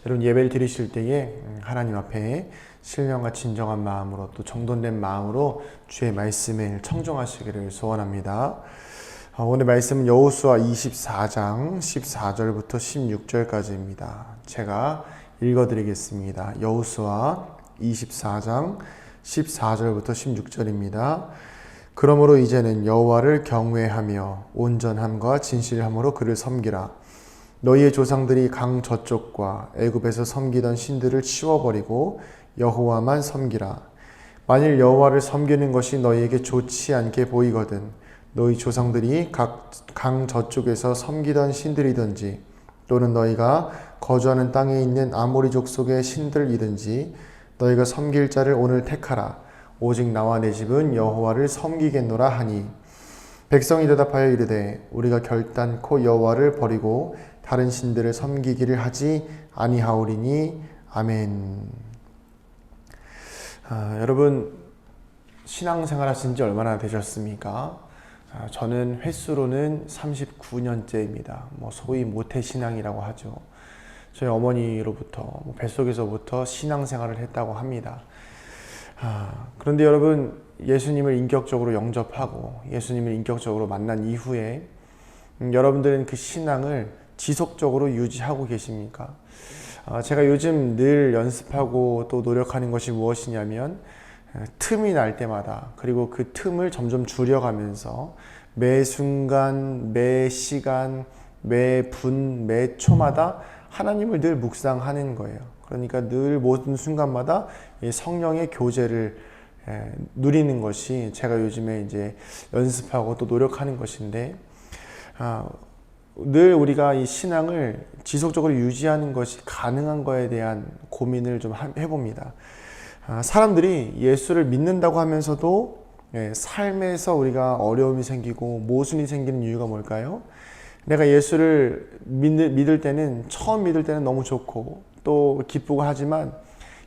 여러분 예배를 드리실 때에 하나님 앞에 신령과 진정한 마음으로 또 정돈된 마음으로 주의 말씀을 청종하시기를 소원합니다. 오늘 말씀은 여호수아 24장 14절부터 16절까지입니다. 제가 읽어드리겠습니다. 여호수아 24장 14절부터 16절입니다. 그러므로 이제는 여호와를 경외하며 온전함과 진실함으로 그를 섬기라. 너희의 조상들이 강 저쪽과 애굽에서 섬기던 신들을 치워버리고 여호와만 섬기라. 만일 여호와를 섬기는 것이 너희에게 좋지 않게 보이거든 너희 조상들이 각 강 저쪽에서 섬기던 신들이든지 또는 너희가 거주하는 땅에 있는 아모리 족속의 신들이든지 너희가 섬길 자를 오늘 택하라. 오직 나와 내 집은 여호와를 섬기겠노라 하니 백성이 대답하여 이르되 우리가 결단코 여호와를 버리고 다른 신들을 섬기기를 하지 아니하오리니 아멘. 여러분 신앙생활 하신 지 얼마나 되셨습니까? 저는 횟수로는 39년째입니다. 소위 모태신앙이라고 하죠. 저희 어머니로부터 뱃속에서부터 신앙생활을 했다고 합니다. 그런데 여러분 예수님을 인격적으로 영접하고 예수님을 인격적으로 만난 이후에 여러분들은 그 신앙을 지속적으로 유지하고 계십니까? 제가 요즘 늘 연습하고 또 노력하는 것이 무엇이냐면 틈이 날 때마다 그리고 그 틈을 점점 줄여가면서 매 순간, 매 시간, 매 분, 매 초마다 하나님을 늘 묵상하는 거예요. 그러니까 늘 모든 순간마다 성령의 교제를 누리는 것이 제가 요즘에 이제 연습하고 또 노력하는 것인데 늘 우리가 이 신앙을 지속적으로 유지하는 것이 가능한 거에 대한 고민을 좀 해봅니다. 사람들이 예수를 믿는다고 하면서도 삶에서 우리가 어려움이 생기고 모순이 생기는 이유가 뭘까요? 내가 예수를 믿을 때는 처음 믿을 때는 너무 좋고 또 기쁘고 하지만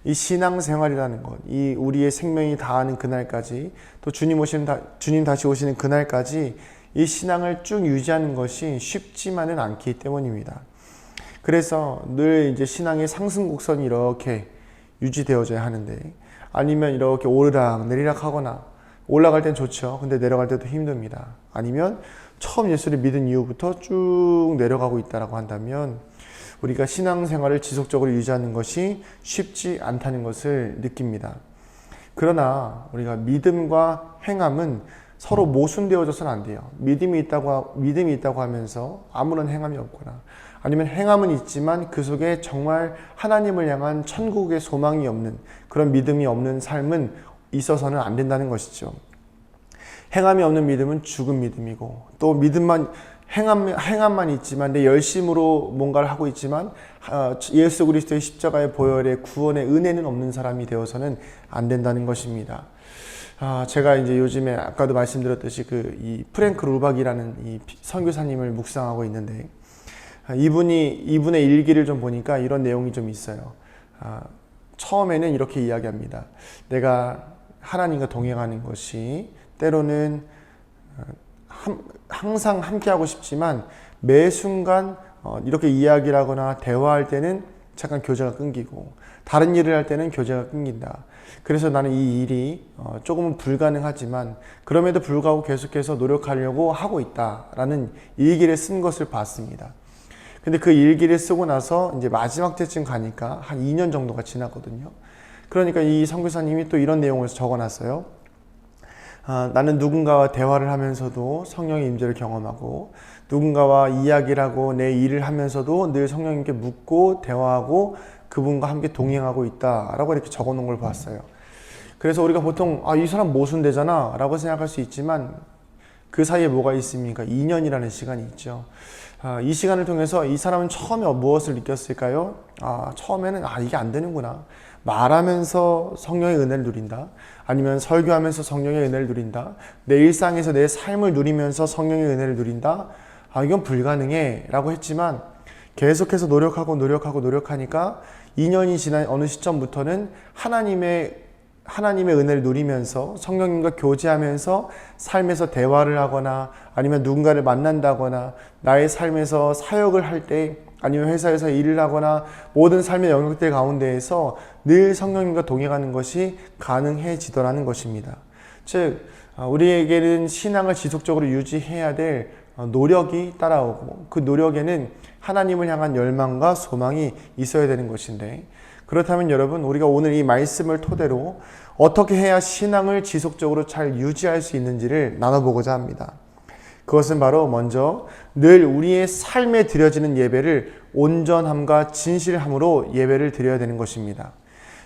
이 신앙생활이라는 것, 이 우리의 생명이 다하는 그날까지 또 주님 다시 오시는 그날까지 이 신앙을 쭉 유지하는 것이 쉽지만은 않기 때문입니다. 그래서 늘 이제 신앙의 상승 곡선이 이렇게 유지되어져야 하는데 아니면 이렇게 오르락 내리락 하거나 올라갈 땐 좋죠. 근데 내려갈 때도 힘듭니다. 아니면 처음 예수를 믿은 이후부터 쭉 내려가고 있다라고 한다면 우리가 신앙생활을 지속적으로 유지하는 것이 쉽지 않다는 것을 느낍니다. 그러나 우리가 믿음과 행함은 서로 모순되어져서는 안 돼요. 믿음이 있다고 하면서 아무런 행함이 없거나 아니면 행함은 있지만 그 속에 정말 하나님을 향한 천국의 소망이 없는 그런 믿음이 없는 삶은 있어서는 안 된다는 것이죠. 행함이 없는 믿음은 죽은 믿음이고 또 행함만 있지만 내 열심으로 뭔가를 하고 있지만 예수 그리스도의 십자가의 보혈의 구원의 은혜는 없는 사람이 되어서는 안 된다는 것입니다. 제가 이제 요즘에 아까도 말씀드렸듯이 이 프랭크 루박이라는 이 선교사님을 묵상하고 있는데 이분의 일기를 좀 보니까 이런 내용이 좀 있어요. 처음에는 이렇게 이야기합니다. 내가 하나님과 동행하는 것이 때로는 항상 함께하고 싶지만 매 순간 이렇게 이야기를 하거나 대화할 때는 잠깐 교제가 끊기고 다른 일을 할 때는 교제가 끊긴다. 그래서 나는 이 일이 조금은 불가능하지만 그럼에도 불구하고 계속해서 노력하려고 하고 있다라는 일기를 쓴 것을 봤습니다. 근데 그 일기를 쓰고 나서 이제 마지막 때쯤 가니까 한 2년 정도가 지났거든요. 그러니까 이 선교사님이 또 이런 내용을 적어놨어요. 나는 누군가와 대화를 하면서도 성령의 임재를 경험하고 누군가와 이야기를 하고 내 일을 하면서도 늘 성령님께 묻고 대화하고 그분과 함께 동행하고 있다라고 이렇게 적어놓은 걸 봤어요. 그래서 우리가 보통 이 사람 모순되잖아 라고 생각할 수 있지만 그 사이에 뭐가 있습니까? 2년이라는 시간이 있죠. 이 시간을 통해서 이 사람은 처음에 무엇을 느꼈을까요? 처음에는 이게 안 되는구나. 말하면서 성령의 은혜를 누린다. 아니면 설교하면서 성령의 은혜를 누린다. 내 일상에서 내 삶을 누리면서 성령의 은혜를 누린다. 이건 불가능해 라고 했지만 계속해서 노력하니까 2년이 지난 어느 시점부터는 하나님의 하나님의 은혜를 누리면서 성령님과 교제하면서 삶에서 대화를 하거나 아니면 누군가를 만난다거나 나의 삶에서 사역을 할 때 아니면 회사에서 일을 하거나 모든 삶의 영역들 가운데에서 늘 성령님과 동행하는 것이 가능해지더라는 것입니다. 즉 우리에게는 신앙을 지속적으로 유지해야 될 노력이 따라오고 그 노력에는 하나님을 향한 열망과 소망이 있어야 되는 것인데, 그렇다면 여러분, 우리가 오늘 이 말씀을 토대로 어떻게 해야 신앙을 지속적으로 잘 유지할 수 있는지를 나눠보고자 합니다. 그것은 바로 먼저 늘 우리의 삶에 드려지는 예배를 온전함과 진실함으로 예배를 드려야 되는 것입니다.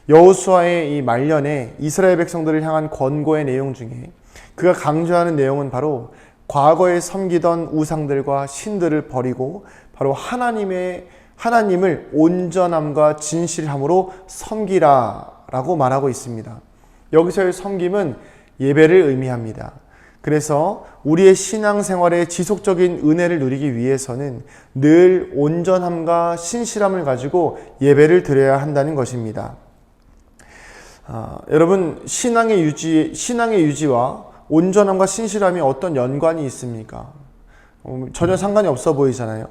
여호수아의 이 말년에 이스라엘 백성들을 향한 권고의 내용 중에 그가 강조하는 내용은 바로 과거에 섬기던 우상들과 신들을 버리고 바로 하나님을 온전함과 진실함으로 섬기라라고 말하고 있습니다. 여기서의 섬김은 예배를 의미합니다. 그래서 우리의 신앙생활에 지속적인 은혜를 누리기 위해서는 늘 온전함과 신실함을 가지고 예배를 드려야 한다는 것입니다. 여러분, 신앙의 유지와 온전함과 신실함이 어떤 연관이 있습니까? 전혀 상관이 없어 보이잖아요.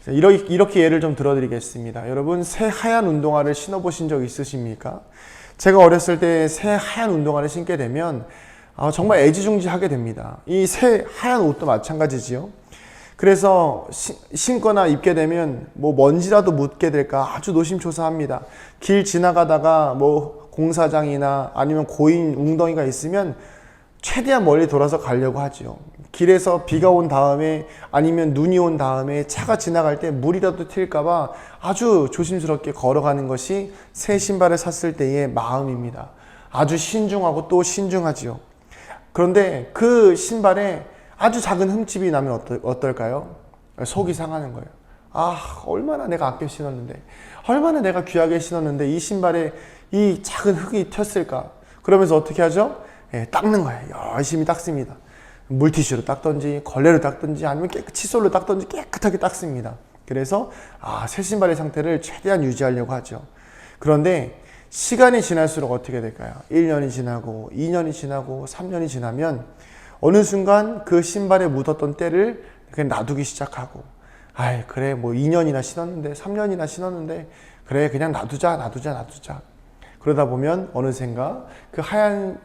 이렇게 예를 좀 들어드리겠습니다. 여러분, 새 하얀 운동화를 신어보신 적 있으십니까? 제가 어렸을 때 새 하얀 운동화를 신게 되면 정말 애지중지하게 됩니다. 이 새 하얀 옷도 마찬가지지요. 그래서 신거나 입게 되면 먼지라도 묻게 될까 아주 노심초사합니다. 길 지나가다가 공사장이나 아니면 고인 웅덩이가 있으면 최대한 멀리 돌아서 가려고 하죠. 길에서 비가 온 다음에 아니면 눈이 온 다음에 차가 지나갈 때 물이라도 튈까봐 아주 조심스럽게 걸어가는 것이 새 신발을 샀을 때의 마음입니다. 아주 신중하고 또 신중하지요. 그런데 그 신발에 아주 작은 흠집이 나면 어떨까요? 속이 상하는 거예요. 얼마나 내가 아껴 신었는데, 얼마나 내가 귀하게 신었는데 이 신발에 이 작은 흙이 튀었을까? 그러면서 어떻게 하죠? 닦는 거예요. 열심히 닦습니다. 물티슈로 닦던지 걸레로 닦던지 아니면 칫솔로 닦던지 깨끗하게 닦습니다. 그래서 새 신발의 상태를 최대한 유지하려고 하죠. 그런데 시간이 지날수록 어떻게 될까요? 1년이 지나고 2년이 지나고 3년이 지나면 어느 순간 그 신발에 묻었던 때를 그냥 놔두기 시작하고, 그래 2년이나 신었는데 3년이나 신었는데 그래 그냥 놔두자. 그러다 보면 어느샌가 그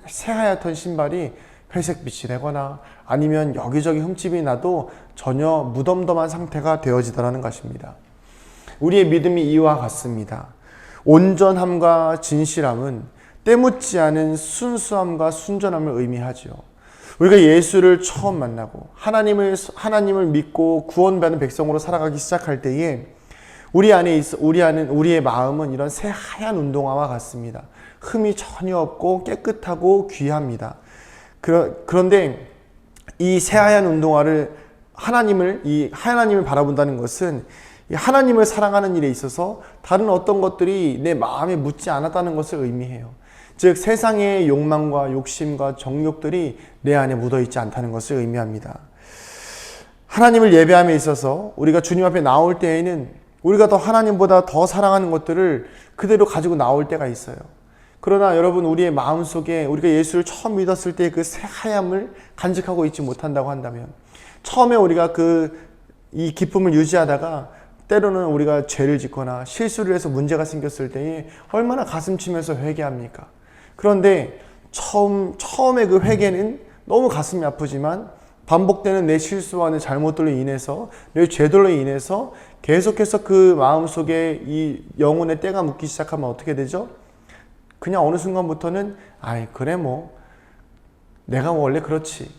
새하얗던 신발이 회색빛이 되거나 아니면 여기저기 흠집이 나도 전혀 무덤덤한 상태가 되어지더라는 것입니다. 우리의 믿음이 이와 같습니다. 온전함과 진실함은 때묻지 않은 순수함과 순전함을 의미하죠. 우리가 예수를 처음 만나고 하나님을 믿고 구원받은 백성으로 살아가기 시작할 때에 우리의 마음은 이런 새 하얀 운동화와 같습니다. 흠이 전혀 없고 깨끗하고 귀합니다. 그런데 이 새하얀 운동화를 하나님을 바라본다는 것은 하나님을 사랑하는 일에 있어서 다른 어떤 것들이 내 마음에 묻지 않았다는 것을 의미해요. 즉 세상의 욕망과 욕심과 정욕들이 내 안에 묻어있지 않다는 것을 의미합니다. 하나님을 예배함에 있어서 우리가 주님 앞에 나올 때에는 우리가 더 하나님보다 더 사랑하는 것들을 그대로 가지고 나올 때가 있어요. 그러나 여러분, 우리의 마음속에 우리가 예수를 처음 믿었을 때 그 새하얀을 간직하고 있지 못한다고 한다면, 처음에 우리가 이 기쁨을 유지하다가 때로는 우리가 죄를 짓거나 실수를 해서 문제가 생겼을 때에 얼마나 가슴 치면서 회개합니까? 그런데 처음에 그 회개는 너무 가슴이 아프지만 반복되는 내 실수와 내 잘못들로 인해서, 내 죄들로 인해서 계속해서 그 마음속에 이 영혼의 때가 묻기 시작하면 어떻게 되죠? 그냥 어느 순간부터는 그래 내가 원래 그렇지,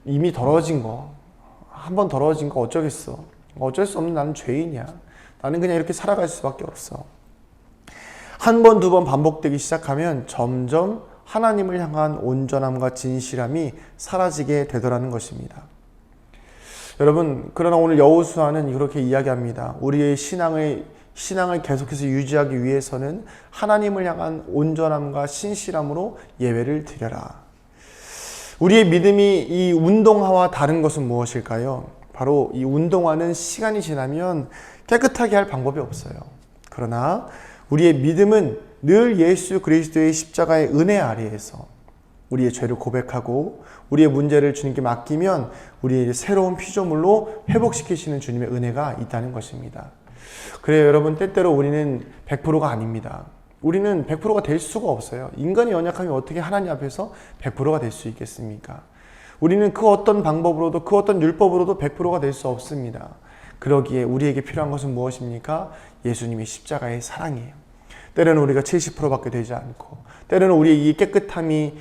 이미 한 번 더러워진 거 어쩌겠어, 어쩔 수 없는 나는 죄인이야, 나는 그냥 이렇게 살아갈 수밖에 없어. 한 번, 두 번 반복되기 시작하면 점점 하나님을 향한 온전함과 진실함이 사라지게 되더라는 것입니다. 여러분, 그러나 오늘 여호수아는 이렇게 이야기합니다. 우리의 신앙을 계속해서 유지하기 위해서는 하나님을 향한 온전함과 신실함으로 예배를 드려라. 우리의 믿음이 이 운동화와 다른 것은 무엇일까요? 바로 이 운동화는 시간이 지나면 깨끗하게 할 방법이 없어요. 그러나 우리의 믿음은 늘 예수 그리스도의 십자가의 은혜 아래에서 우리의 죄를 고백하고 우리의 문제를 주님께 맡기면 우리의 새로운 피조물로 회복시키시는 주님의 은혜가 있다는 것입니다. 그래요, 여러분. 때때로 우리는 100%가 아닙니다. 우리는 100%가 될 수가 없어요. 인간의 연약함이 어떻게 하나님 앞에서 100%가 될 수 있겠습니까? 우리는 그 어떤 방법으로도 그 어떤 율법으로도 100%가 될 수 없습니다. 그러기에 우리에게 필요한 것은 무엇입니까? 예수님의 십자가의 사랑이에요. 때로는 우리가 70%밖에 되지 않고, 때로는 우리의 이 깨끗함이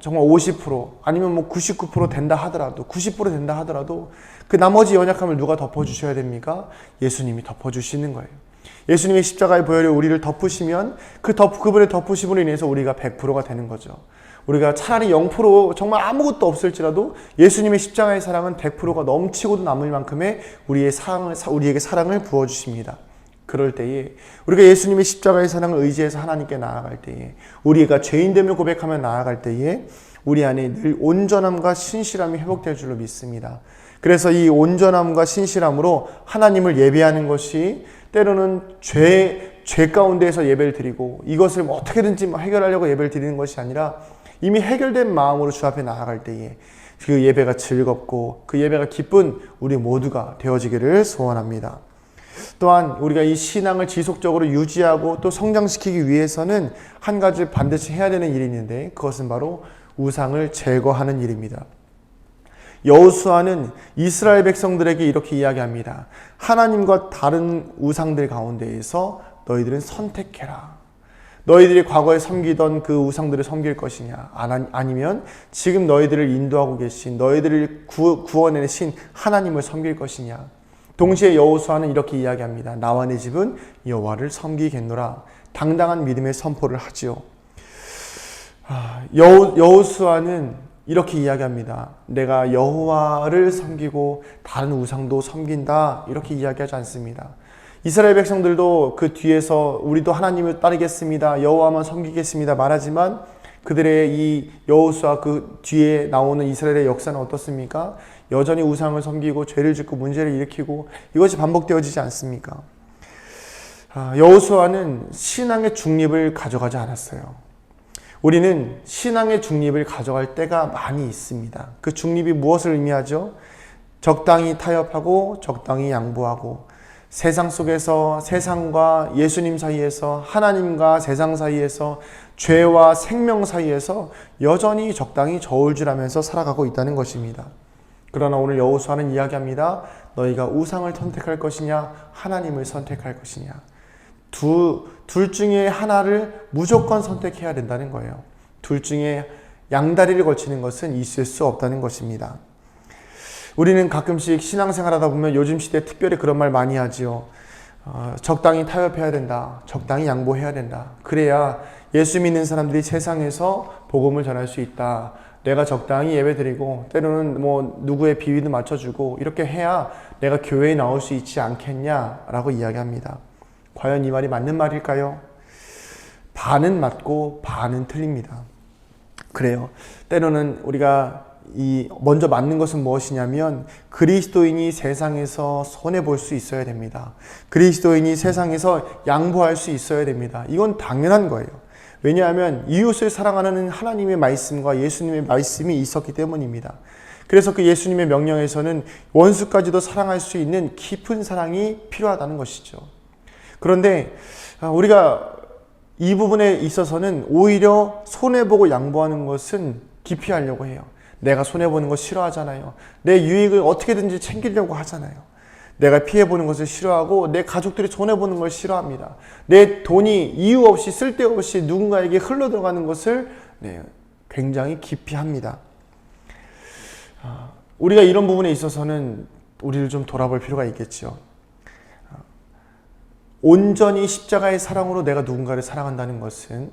정말 50% 아니면 뭐 99% 된다 하더라도, 90% 된다 하더라도 그 나머지 연약함을 누가 덮어주셔야 됩니까? 예수님이 덮어주시는 거예요. 예수님의 십자가의 보혈이 우리를 덮으시면 그분의 덮으심으로 인해서 우리가 100%가 되는 거죠. 우리가 차라리 0% 정말 아무것도 없을지라도 예수님의 십자가의 사랑은 100%가 넘치고도 남을 만큼의 우리에게 사랑을 부어주십니다. 그럴 때에 우리가 예수님의 십자가의 사랑을 의지해서 하나님께 나아갈 때에, 우리가 죄인됨을 고백하며 나아갈 때에 우리 안에 늘 온전함과 신실함이 회복될 줄로 믿습니다. 그래서 이 온전함과 신실함으로 하나님을 예배하는 것이 때로는 죄 가운데에서 예배를 드리고 이것을 어떻게든지 해결하려고 예배를 드리는 것이 아니라 이미 해결된 마음으로 주 앞에 나아갈 때에 그 예배가 즐겁고 그 예배가 기쁜 우리 모두가 되어지기를 소원합니다. 또한 우리가 이 신앙을 지속적으로 유지하고 또 성장시키기 위해서는 한 가지 반드시 해야 되는 일이 있는데, 그것은 바로 우상을 제거하는 일입니다. 여호수아는 이스라엘 백성들에게 이렇게 이야기합니다. 하나님과 다른 우상들 가운데에서 너희들은 선택해라. 너희들이 과거에 섬기던 그 우상들을 섬길 것이냐, 아니면 지금 너희들을 인도하고 계신, 너희들을 구원해내신 하나님을 섬길 것이냐. 동시에 여호수아는 이렇게 이야기합니다. 나와 내 집은 여호와를 섬기겠노라. 당당한 믿음의 선포를 하지요. 여호수아는 이렇게 이야기합니다. 내가 여호와를 섬기고 다른 우상도 섬긴다, 이렇게 이야기하지 않습니다. 이스라엘 백성들도 그 뒤에서 우리도 하나님을 따르겠습니다, 여호와만 섬기겠습니다 말하지만 그들의 이 여호수아 그 뒤에 나오는 이스라엘의 역사는 어떻습니까? 여전히 우상을 섬기고 죄를 짓고 문제를 일으키고 이것이 반복되어지지 않습니까? 여호수아는 신앙의 중립을 가져가지 않았어요. 우리는 신앙의 중립을 가져갈 때가 많이 있습니다. 그 중립이 무엇을 의미하죠? 적당히 타협하고 적당히 양보하고, 세상 속에서 세상과 예수님 사이에서, 하나님과 세상 사이에서, 죄와 생명 사이에서 여전히 적당히 저울질하면서 살아가고 있다는 것입니다. 그러나 오늘 여호수아는 이야기합니다. 너희가 우상을 선택할 것이냐, 하나님을 선택할 것이냐. 둘 중에 하나를 무조건 선택해야 된다는 거예요. 둘 중에 양다리를 걸치는 것은 있을 수 없다는 것입니다. 우리는 가끔씩 신앙생활하다 보면 요즘 시대에 특별히 그런 말 많이 하지요. 적당히 타협해야 된다. 적당히 양보해야 된다. 그래야 예수 믿는 사람들이 세상에서 복음을 전할 수 있다. 내가 적당히 예배드리고 때로는 누구의 비위도 맞춰주고 이렇게 해야 내가 교회에 나올 수 있지 않겠냐라고 이야기합니다. 과연 이 말이 맞는 말일까요? 반은 맞고 반은 틀립니다. 그래요. 때로는 우리가 먼저 맞는 것은 무엇이냐면 그리스도인이 세상에서 손해볼 수 있어야 됩니다. 그리스도인이 세상에서 양보할 수 있어야 됩니다. 이건 당연한 거예요. 왜냐하면 이웃을 사랑하는 하나님의 말씀과 예수님의 말씀이 있었기 때문입니다. 그래서 그 예수님의 명령에서는 원수까지도 사랑할 수 있는 깊은 사랑이 필요하다는 것이죠. 그런데 우리가 이 부분에 있어서는 오히려 손해보고 양보하는 것은 기피하려고 해요. 내가 손해보는 거 싫어하잖아요. 내 유익을 어떻게든지 챙기려고 하잖아요. 내가 피해보는 것을 싫어하고 내 가족들이 손해보는 걸 싫어합니다. 내 돈이 이유 없이 쓸데없이 누군가에게 흘러들어가는 것을 굉장히 기피합니다. 우리가 이런 부분에 있어서는 우리를 좀 돌아볼 필요가 있겠죠. 온전히 십자가의 사랑으로 내가 누군가를 사랑한다는 것은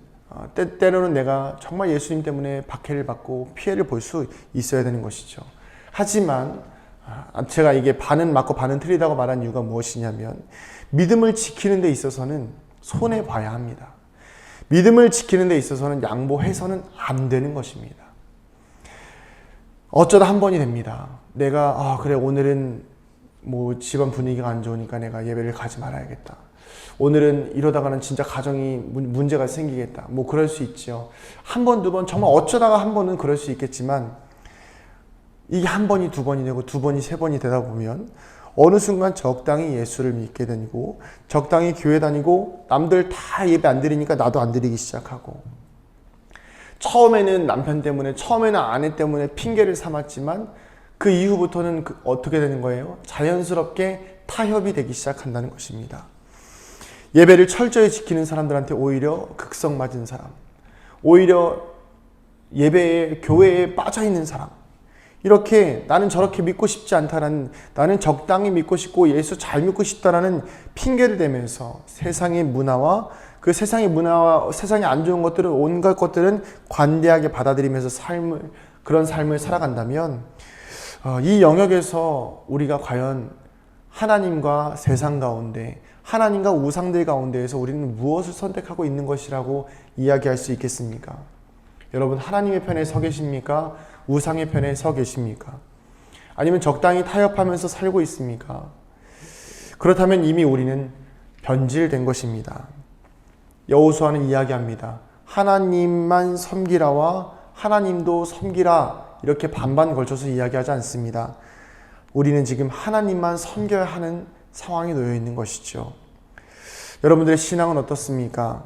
때로는 내가 정말 예수님 때문에 박해를 받고 피해를 볼 수 있어야 되는 것이죠. 하지만 제가 이게 반은 맞고 반은 틀리다고 말한 이유가 무엇이냐면 믿음을 지키는 데 있어서는 손해봐야 합니다. 믿음을 지키는 데 있어서는 양보해서는 안 되는 것입니다. 어쩌다 한 번이 됩니다. 내가 그래 오늘은 뭐 집안 분위기가 안 좋으니까 내가 예배를 가지 말아야겠다. 오늘은 이러다가는 진짜 가정이 문제가 생기겠다. 뭐 그럴 수 있죠. 한 번, 두 번, 정말 어쩌다가 한 번은 그럴 수 있겠지만 이게 한 번이 두 번이 되고 두 번이 세 번이 되다 보면 어느 순간 적당히 예수를 믿게 되고 적당히 교회 다니고 남들 다 예배 안 드리니까 나도 안 드리기 시작하고 처음에는 남편 때문에 처음에는 아내 때문에 핑계를 삼았지만 그 이후부터는 어떻게 되는 거예요? 자연스럽게 타협이 되기 시작한다는 것입니다. 예배를 철저히 지키는 사람들한테 오히려 극성 맞은 사람, 오히려 예배에 교회에 빠져있는 사람, 이렇게 나는 저렇게 믿고 싶지 않다라는, 나는 적당히 믿고 싶고 예수 잘 믿고 싶다라는 핑계를 대면서 세상의 문화와 그 세상의 문화와 세상에 안 좋은 것들을 온갖 것들은 관대하게 받아들이면서 그런 삶을 살아간다면 이 영역에서 우리가 과연 하나님과 세상 가운데 하나님과 우상들 가운데에서 우리는 무엇을 선택하고 있는 것이라고 이야기할 수 있겠습니까? 여러분, 하나님의 편에 서 계십니까? 우상의 편에 서 계십니까? 아니면 적당히 타협하면서 살고 있습니까? 그렇다면 이미 우리는 변질된 것입니다. 여호수아는 이야기합니다. 하나님만 섬기라와 하나님도 섬기라, 이렇게 반반 걸쳐서 이야기하지 않습니다. 우리는 지금 하나님만 섬겨야 하는 상황에 놓여 있는 것이죠. 여러분들의 신앙은 어떻습니까?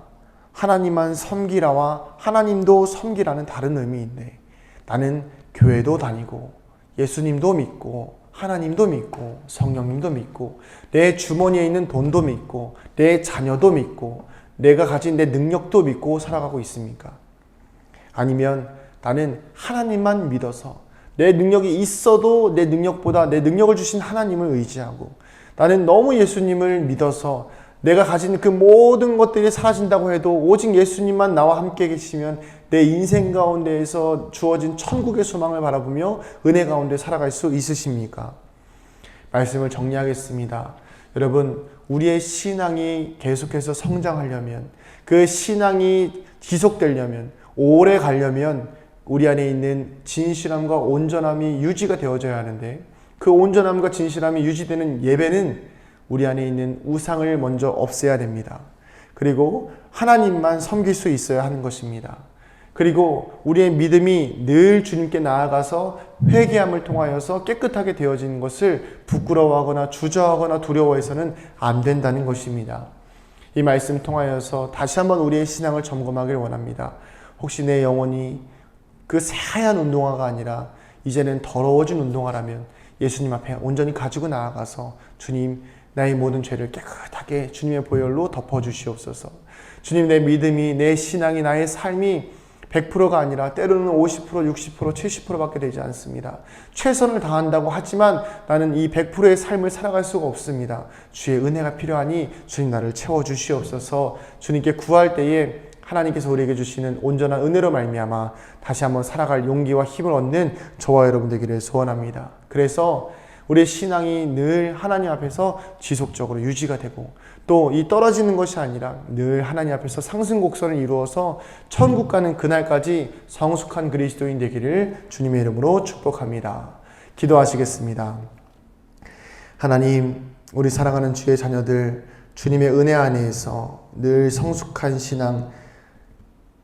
하나님만 섬기라와 하나님도 섬기라는 다른 의미인데, 나는 교회도 다니고 예수님도 믿고 하나님도 믿고 성령님도 믿고 내 주머니에 있는 돈도 믿고 내 자녀도 믿고 내가 가진 내 능력도 믿고 살아가고 있습니까? 아니면 나는 하나님만 믿어서 내 능력이 있어도 내 능력보다 내 능력을 주신 하나님을 의지하고, 나는 너무 예수님을 믿어서 내가 가진 그 모든 것들이 사라진다고 해도 오직 예수님만 나와 함께 계시면 내 인생 가운데에서 주어진 천국의 소망을 바라보며 은혜 가운데 살아갈 수 있으십니까? 말씀을 정리하겠습니다. 여러분, 우리의 신앙이 계속해서 성장하려면, 그 신앙이 지속되려면, 오래 가려면 우리 안에 있는 진실함과 온전함이 유지가 되어져야 하는데, 그 온전함과 진실함이 유지되는 예배는 우리 안에 있는 우상을 먼저 없애야 됩니다. 그리고 하나님만 섬길 수 있어야 하는 것입니다. 그리고 우리의 믿음이 늘 주님께 나아가서 회개함을 통하여서 깨끗하게 되어지는 것을 부끄러워하거나 주저하거나 두려워해서는 안 된다는 것입니다. 이 말씀 통하여서 다시 한번 우리의 신앙을 점검하길 원합니다. 혹시 내 영혼이 그 새하얀 운동화가 아니라 이제는 더러워진 운동화라면 예수님 앞에 온전히 가지고 나아가서, 주님, 나의 모든 죄를 깨끗하게 주님의 보혈로 덮어주시옵소서. 주님, 내 믿음이, 내 신앙이, 나의 삶이 100%가 아니라 때로는 50%, 60%, 70%밖에 되지 않습니다. 최선을 다한다고 하지만 나는 이 100%의 삶을 살아갈 수가 없습니다. 주의 은혜가 필요하니 주님 나를 채워주시옵소서. 주님께 구할 때에 하나님께서 우리에게 주시는 온전한 은혜로 말미암아 다시 한번 살아갈 용기와 힘을 얻는 저와 여러분 되기를 소원합니다. 그래서 우리의 신앙이 늘 하나님 앞에서 지속적으로 유지가 되고, 또 이 떨어지는 것이 아니라 늘 하나님 앞에서 상승곡선을 이루어서 천국 가는 그날까지 성숙한 그리스도인 되기를 주님의 이름으로 축복합니다. 기도하시겠습니다. 하나님, 우리 사랑하는 주의 자녀들, 주님의 은혜 안에서 늘 성숙한 신앙,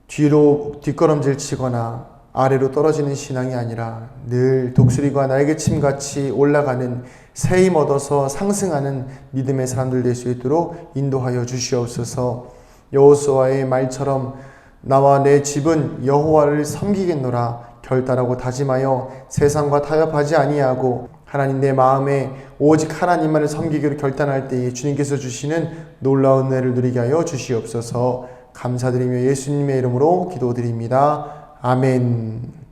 뒤로 뒷걸음질 치거나 아래로 떨어지는 신앙이 아니라 늘 독수리가 날개침같이 올라가는, 새 힘 얻어서 상승하는 믿음의 사람들 될 수 있도록 인도하여 주시옵소서. 여호수아의 말처럼 나와 내 집은 여호와를 섬기겠노라 결단하고 다짐하여 세상과 타협하지 아니하고 하나님 내 마음에 오직 하나님만을 섬기기로 결단할 때에 주님께서 주시는 놀라운 은혜를 누리게 하여 주시옵소서. 감사드리며 예수님의 이름으로 기도드립니다. 아멘.